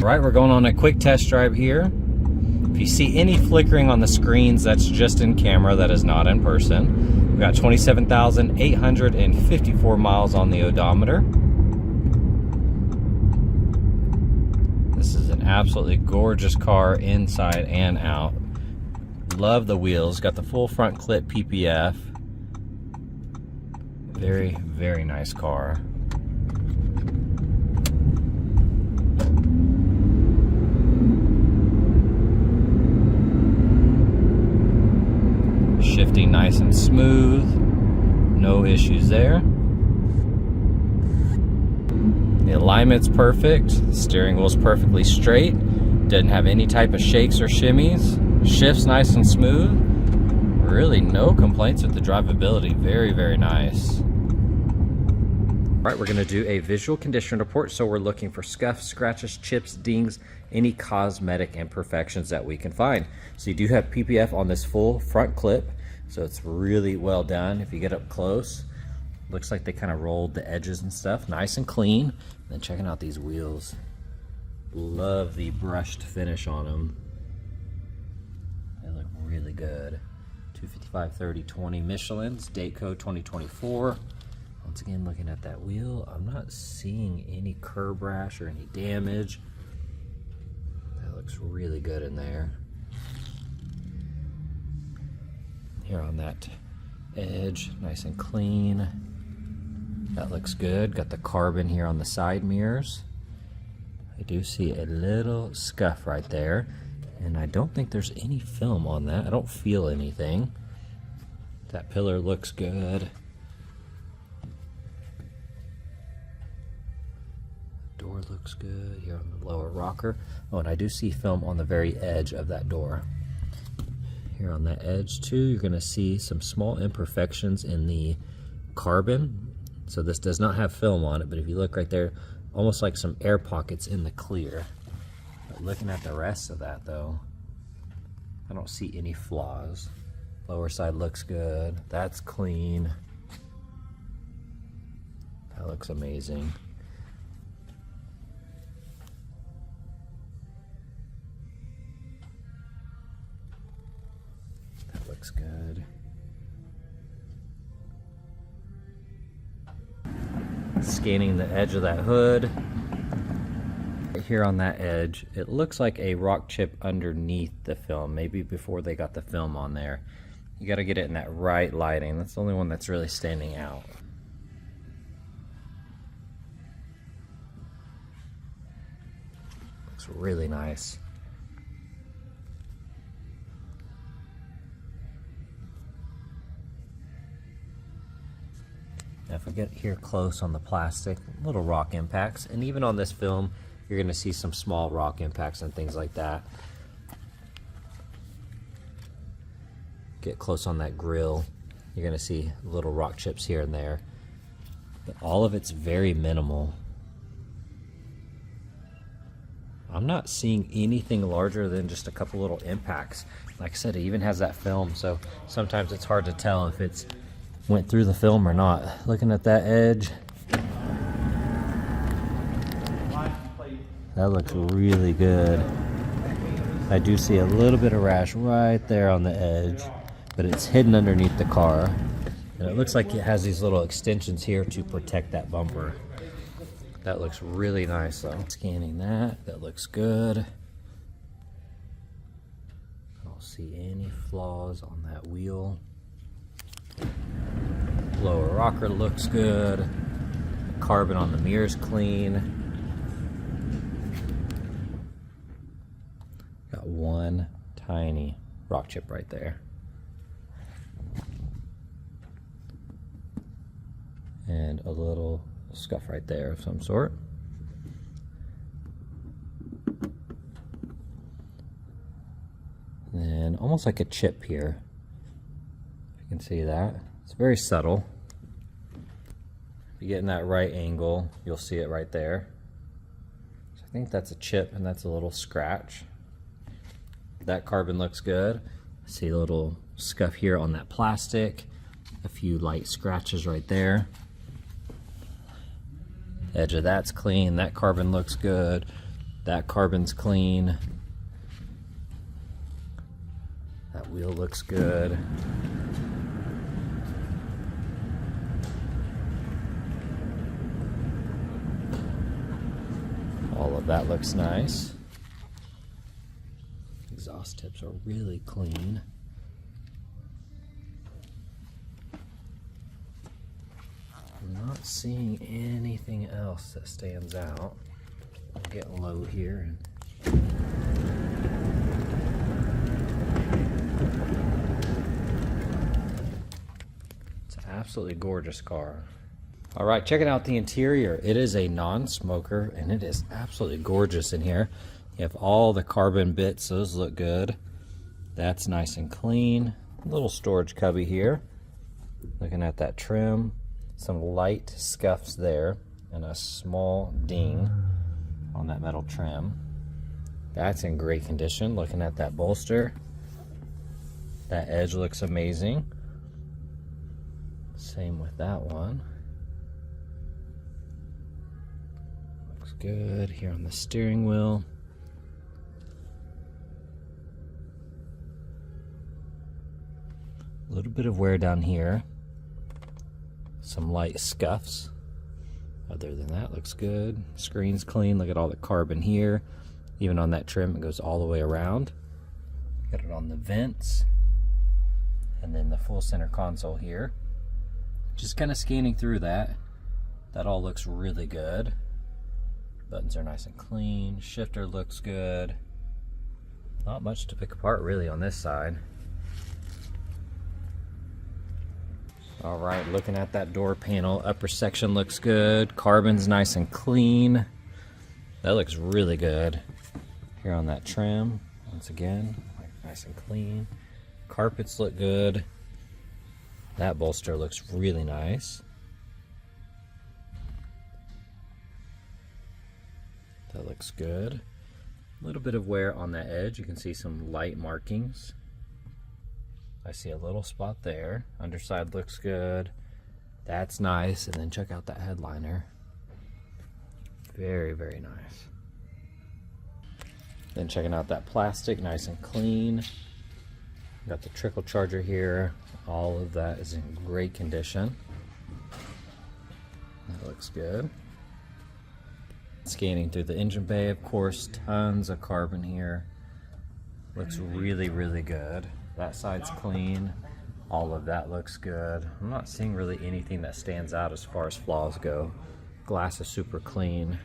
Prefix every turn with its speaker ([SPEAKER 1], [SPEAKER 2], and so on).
[SPEAKER 1] Right, we're going on a quick test drive here. If you see any flickering on the screens, that's just in camera, that is not in person. We've got 27,854 miles on the odometer. This is an absolutely gorgeous car inside and out. Love the wheels, got the full front clip PPF. Very, very nice car. Shifting nice and smooth, no issues there. The alignment's perfect, the steering wheel's perfectly straight, doesn't have any type of shakes or shimmies, shifts nice and smooth. Really no complaints with the drivability, very, very nice. All right, we're gonna do a visual condition report, so we're looking for scuffs, scratches, chips, dings, any cosmetic imperfections that we can find. So you do have PPF on this full front clip, so it's really well done. If you get up close, looks like they kind of rolled the edges and stuff, nice and clean. And then checking out these wheels, love the brushed finish on them. They look really good. 255/30/20 Michelin's, date code 2024. Once again, looking at that wheel, I'm not seeing any curb rash or any damage. That looks really good in there. Here on that edge, nice and clean. That looks good. Got the carbon here on the side mirrors. I do see a little scuff right there, and I don't think there's any film on that. I don't feel anything. That pillar looks good. Door looks good here on the lower rocker. Oh, and I do see film on the very edge of that door. Here on that edge too, you're going to see some small imperfections in the carbon. So this does not have film on it, but if you look right there, almost like some air pockets in the clear. But looking at the rest of that though, I don't see any flaws. Lower side looks good. That's clean. That looks amazing. Looks good. Scanning the edge of that hood. Right here on that edge, it looks like a rock chip underneath the film, maybe before they got the film on there. You got to get it in that right lighting. That's the only one that's really standing out. Looks really nice. Now if we get here close on the plastic, little rock impacts, and even on this film, you're going to see some small rock impacts and things like that. Get close on that grill, you're going to see little rock chips here and there. But all of it's very minimal. I'm not seeing anything larger than just a couple little impacts. Like I said, it even has that film, so sometimes it's hard to tell if it's went through the film or not. Looking at that edge, that looks really good. I do see a little bit of rash right there on the edge, but it's hidden underneath the car. And it looks like it has these little extensions here to protect that bumper. That looks really nice though. Scanning that, that looks good. I don't see any flaws on that wheel. Lower rocker looks good. The carbon on the mirror's clean. Got one tiny rock chip right there. And a little scuff right there of some sort. And then almost like a chip here. If you can see that. It's very subtle. If you get in that right angle, you'll see it right there. So I think that's a chip and that's a little scratch. That carbon looks good. I see a little scuff here on that plastic. A few light scratches right there. Edge of that's clean. That carbon looks good. That carbon's clean. That wheel looks good. All of that looks nice. Exhaust tips are really clean. I'm not seeing anything else that stands out. I'll get low here. It's an absolutely gorgeous car. All right, checking out the interior. It is a non-smoker, and it is absolutely gorgeous in here. You have all the carbon bits, those look good. That's nice and clean. A little storage cubby here. Looking at that trim, some light scuffs there, and a small ding on that metal trim. That's in great condition. Looking at that bolster, that edge looks amazing. Same with that one. Looks good here on the steering wheel. A little bit of wear down here. Some light scuffs. Other than that, looks good. Screen's clean. Look at all the carbon here. Even on that trim, it goes all the way around. Got it on the vents. And then the full center console here. Just kind of scanning through that. That all looks really good. Buttons are nice and clean. Shifter looks good. Not much to pick apart really on this side. All right, looking at that door panel, upper section looks good. Carbon's nice and clean. That looks really good. Here on that trim, once again, nice and clean. Carpets look good. That bolster looks really nice. That looks good. A little bit of wear on the edge. You can see some light markings. I see a little spot there. Underside looks good. That's nice. And then check out that headliner. Very, very nice. Then checking out that plastic, nice and clean. Got the trickle charger here. All of that is in great condition. That looks good. Scanning through the engine bay, of course, tons of carbon here. Looks really, really good. That side's clean. All of that looks good. I'm not seeing really anything that stands out as far as flaws go. Glass is super clean.